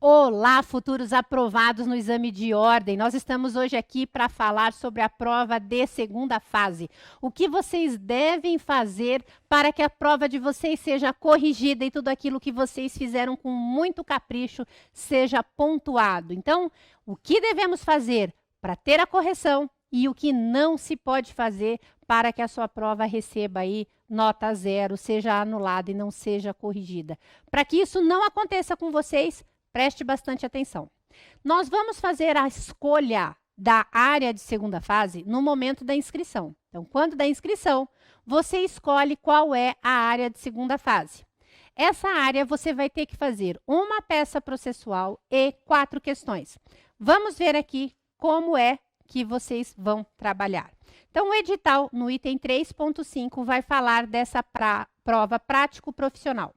Olá, futuros aprovados no exame de ordem. Nós estamos hoje aqui para falar sobre a prova de segunda fase. O que vocês devem fazer para que a prova de vocês seja corrigida e tudo aquilo que vocês fizeram com muito capricho seja pontuado. Então, o que devemos fazer para ter a correção e o que não se pode fazer para que a sua prova receba aí nota 0, seja anulada e não seja corrigida. Para que isso não aconteça com vocês, preste bastante atenção. Nós vamos fazer a escolha da área de segunda fase no momento da inscrição. Então, quando da inscrição, você escolhe qual é a área de segunda fase. Essa área você vai ter que fazer uma peça processual e 4 questões. Vamos ver aqui como é que vocês vão trabalhar. Então, o edital, no item 3.5, vai falar dessa prova prático-profissional.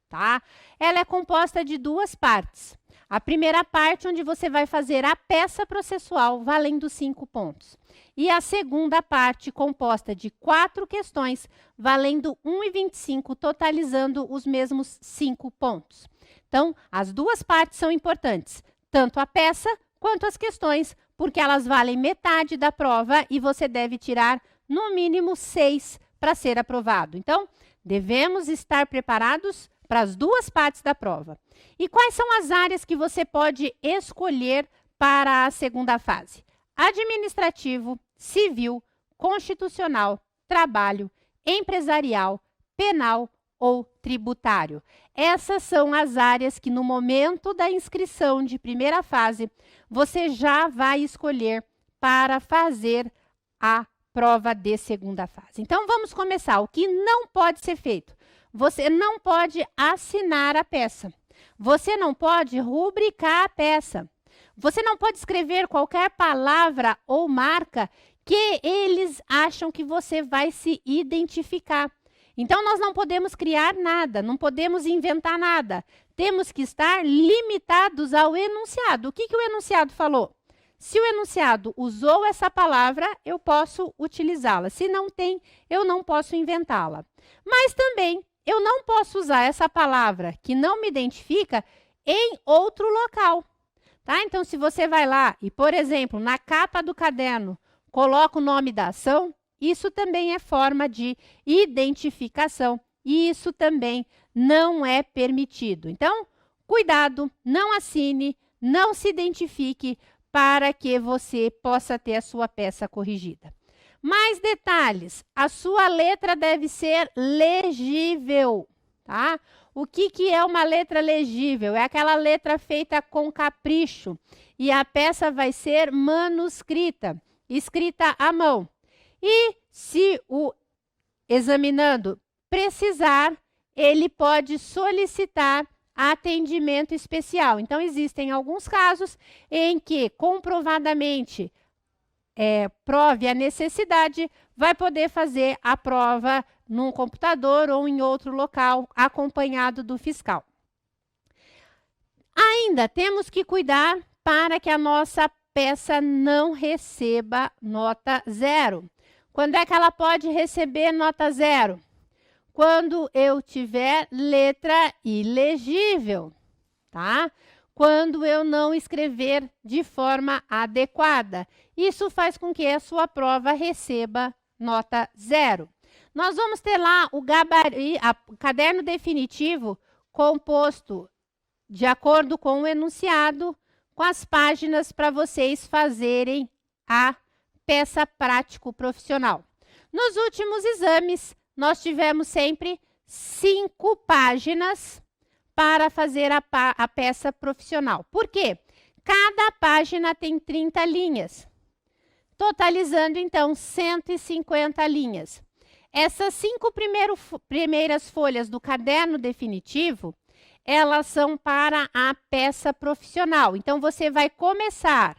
Tá? Ela é composta de 2 partes. A primeira parte, onde você vai fazer a peça processual, valendo 5 pontos. E a segunda parte, composta de 4 questões, valendo 1,25, totalizando os mesmos 5 pontos. Então, as 2 partes são importantes, tanto a peça quanto as questões, porque elas valem metade da prova e você deve tirar, no mínimo, 6 para ser aprovado. Então, devemos estar preparados para as 2 partes da prova. E quais são as áreas que você pode escolher para a segunda fase? Administrativo, civil, constitucional, trabalho, empresarial, penal ou tributário. Essas são as áreas que no momento da inscrição de primeira fase, você já vai escolher para fazer a prova de segunda fase. Então, vamos começar. O que não pode ser feito? Você não pode assinar a peça. Você não pode rubricar a peça. Você não pode escrever qualquer palavra ou marca que eles acham que você vai se identificar. Então, nós não podemos criar nada, não podemos inventar nada. Temos que estar limitados ao enunciado. O que o enunciado falou? Se o enunciado usou essa palavra, eu posso utilizá-la. Se não tem, eu não posso inventá-la. Mas também, eu não posso usar essa palavra que não me identifica em outro local. Tá? Então, se você vai lá e, por exemplo, na capa do caderno, coloca o nome da ação, isso também é forma de identificação e isso também não é permitido. Então, cuidado, não assine, não se identifique para que você possa ter a sua peça corrigida. Mais detalhes, a sua letra deve ser legível, tá? O que é uma letra legível? É aquela letra feita com capricho e a peça vai ser manuscrita, escrita à mão. E se o examinando precisar, ele pode solicitar atendimento especial. Então, existem alguns casos em que comprovadamente prove a necessidade, vai poder fazer a prova num computador ou em outro local, acompanhado do fiscal. Ainda temos que cuidar para que a nossa peça não receba nota 0. Quando é que ela pode receber nota 0? Quando eu tiver letra ilegível, tá? Quando eu não escrever de forma adequada. Isso faz com que a sua prova receba nota 0. Nós vamos ter lá o caderno definitivo composto de acordo com o enunciado, com as páginas para vocês fazerem a peça prático profissional. Nos últimos exames, nós tivemos sempre 5 páginas para fazer a peça profissional. Por quê? Cada página tem 30 linhas, totalizando, então, 150 linhas. Essas 5 primeiras folhas do caderno definitivo, elas são para a peça profissional. Então, você vai começar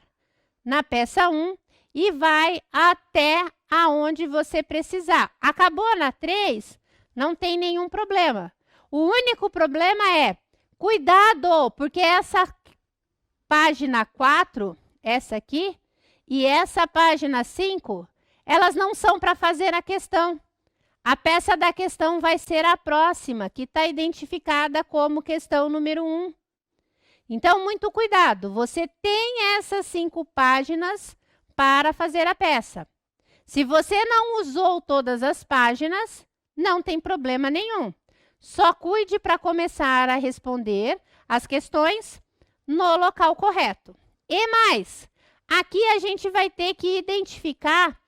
na peça 1 e vai até aonde você precisar. Acabou na 3, não tem nenhum problema. O único problema é, cuidado, porque essa página 4, essa aqui, e essa página 5, elas não são para fazer a questão. A peça da questão vai ser a próxima, que está identificada como questão número 1. Então, muito cuidado, você tem essas 5 páginas para fazer a peça. Se você não usou todas as páginas, não tem problema nenhum. Só cuide para começar a responder as questões no local correto. E mais, aqui a gente vai ter que identificar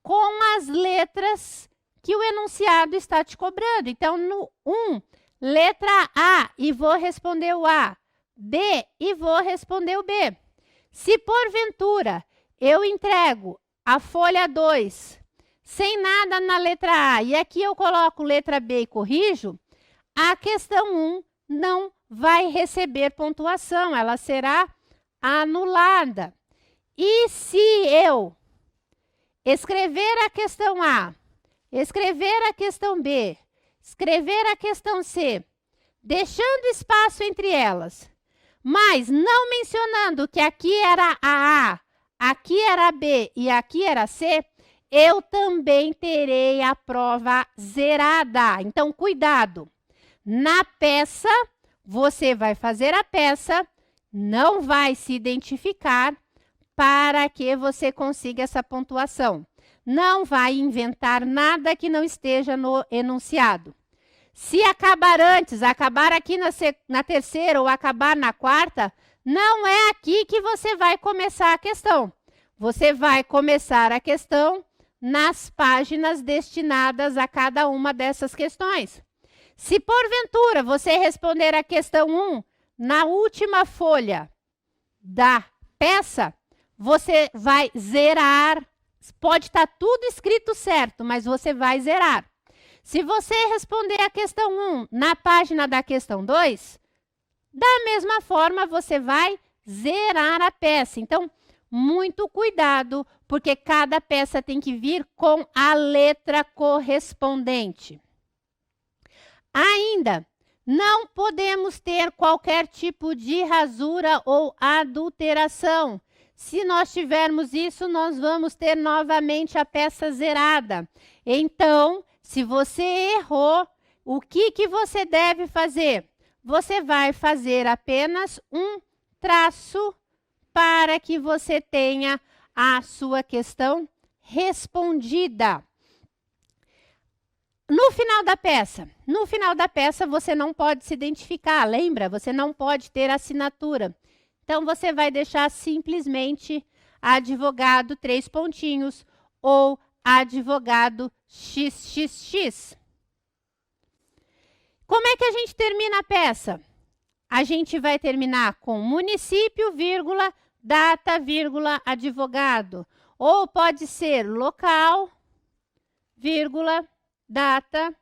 com as letras que o enunciado está te cobrando. Então, no 1, letra A, e vou responder o A. B, e vou responder o B. Se porventura eu entrego a folha 2 sem nada na letra A e aqui eu coloco letra B e corrijo, a questão 1 não vai receber pontuação, ela será anulada. E se eu escrever a questão A, escrever a questão B, escrever a questão C, deixando espaço entre elas, mas não mencionando que aqui era a A, aqui era a B e aqui era a C, eu também terei a prova zerada. Então, cuidado. Na peça, você vai fazer a peça, não vai se identificar para que você consiga essa pontuação. Não vai inventar nada que não esteja no enunciado. Se acabar antes, acabar aqui na terceira ou acabar na quarta, não é aqui que você vai começar a questão. Você vai começar a questão nas páginas destinadas a cada uma dessas questões. Se porventura você responder a questão 1 na última folha da peça, você vai zerar. Pode estar tudo escrito certo, mas você vai zerar. Se você responder a questão 1 na página da questão 2, da mesma forma você vai zerar a peça. Então, muito cuidado, porque cada peça tem que vir com a letra correspondente. Ainda, não podemos ter qualquer tipo de rasura ou adulteração. Se nós tivermos isso, nós vamos ter novamente a peça zerada. Então, se você errou, o que você deve fazer? Você vai fazer apenas um traço para que você tenha a sua questão respondida. No final da peça você não pode se identificar, lembra? Você não pode ter assinatura. Então, você vai deixar simplesmente advogado 3 pontinhos ou advogado XXX. Como é que a gente termina a peça? A gente vai terminar com município, vírgula, data, vírgula, advogado. Ou pode ser local, vírgula, data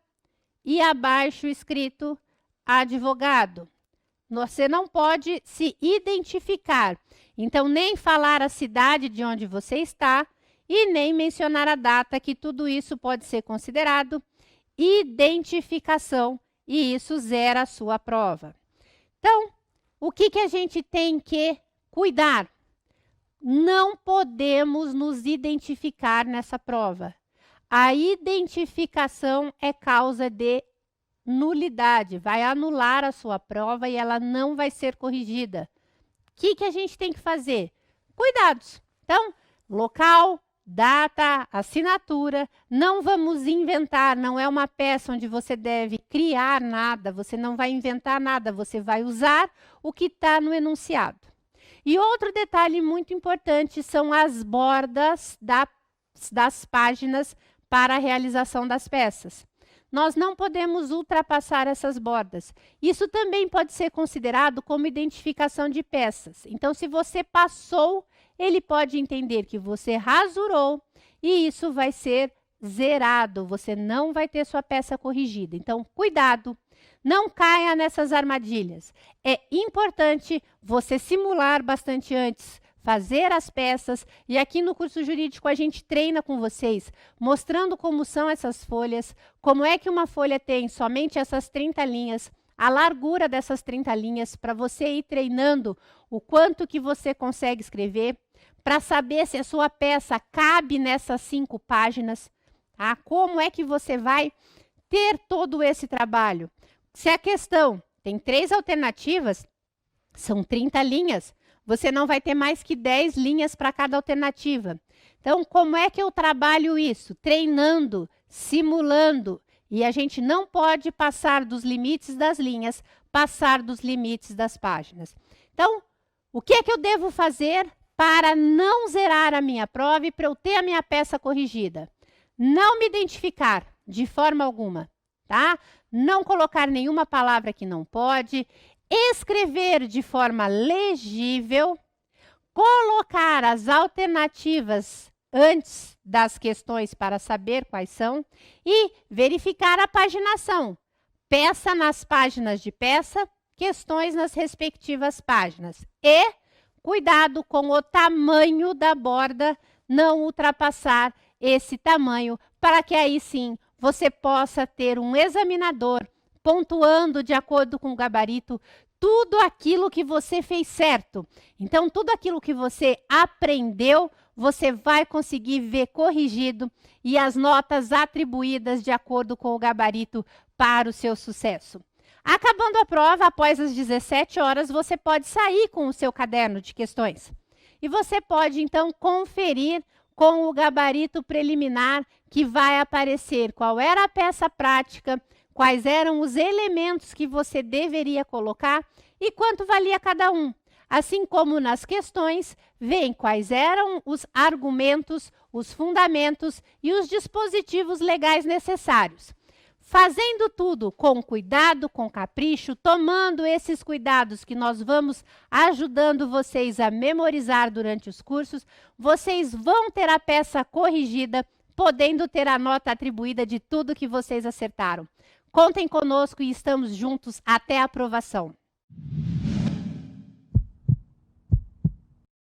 e abaixo escrito advogado. Você não pode se identificar. Então, nem falar a cidade de onde você está e nem mencionar a data, que tudo isso pode ser considerado identificação e isso zera a sua prova. Então, o que a gente tem que cuidar? Não podemos nos identificar nessa prova. A identificação é causa de nulidade, vai anular a sua prova e ela não vai ser corrigida. O que a gente tem que fazer? Cuidados. Então, local, data, assinatura, não vamos inventar, não é uma peça onde você deve criar nada, você não vai inventar nada, você vai usar o que está no enunciado. E outro detalhe muito importante são as bordas das páginas para a realização das peças. Nós não podemos ultrapassar essas bordas. Isso também pode ser considerado como identificação de peças. Então, se você passou, ele pode entender que você rasurou e isso vai ser zerado. Você não vai ter sua peça corrigida. Então, cuidado, não caia nessas armadilhas. É importante você simular bastante antes, fazer as peças, e aqui no curso jurídico a gente treina com vocês, mostrando como são essas folhas, como é que uma folha tem somente essas 30 linhas, a largura dessas 30 linhas, para você ir treinando o quanto que você consegue escrever, para saber se a sua peça cabe nessas 5 páginas, tá? Como é que você vai ter todo esse trabalho? Se a questão tem 3 alternativas, São 30 linhas. Você não vai ter mais que 10 linhas para cada alternativa. Então, como é que eu trabalho isso? Treinando, simulando. E a gente não pode passar dos limites das linhas, passar dos limites das páginas. Então, o que é que eu devo fazer para não zerar a minha prova e para eu ter a minha peça corrigida? Não me identificar de forma alguma, tá? Não colocar nenhuma palavra que não pode, escrever de forma legível, colocar as alternativas antes das questões para saber quais são e verificar a paginação. Peça nas páginas de peça, questões nas respectivas páginas. E cuidado com o tamanho da borda, não ultrapassar esse tamanho, para que aí sim você possa ter um examinador pontuando de acordo com o gabarito tudo aquilo que você fez certo. Então, tudo aquilo que você aprendeu, você vai conseguir ver corrigido e as notas atribuídas de acordo com o gabarito para o seu sucesso. Acabando a prova, após as 17 horas, você pode sair com o seu caderno de questões. E você pode, então, conferir com o gabarito preliminar que vai aparecer qual era a peça prática, quais eram os elementos que você deveria colocar e quanto valia cada um. Assim como nas questões, vem quais eram os argumentos, os fundamentos e os dispositivos legais necessários. Fazendo tudo com cuidado, com capricho, tomando esses cuidados que nós vamos ajudando vocês a memorizar durante os cursos, vocês vão ter a peça corrigida, podendo ter a nota atribuída de tudo que vocês acertaram. Contem conosco e estamos juntos até a aprovação.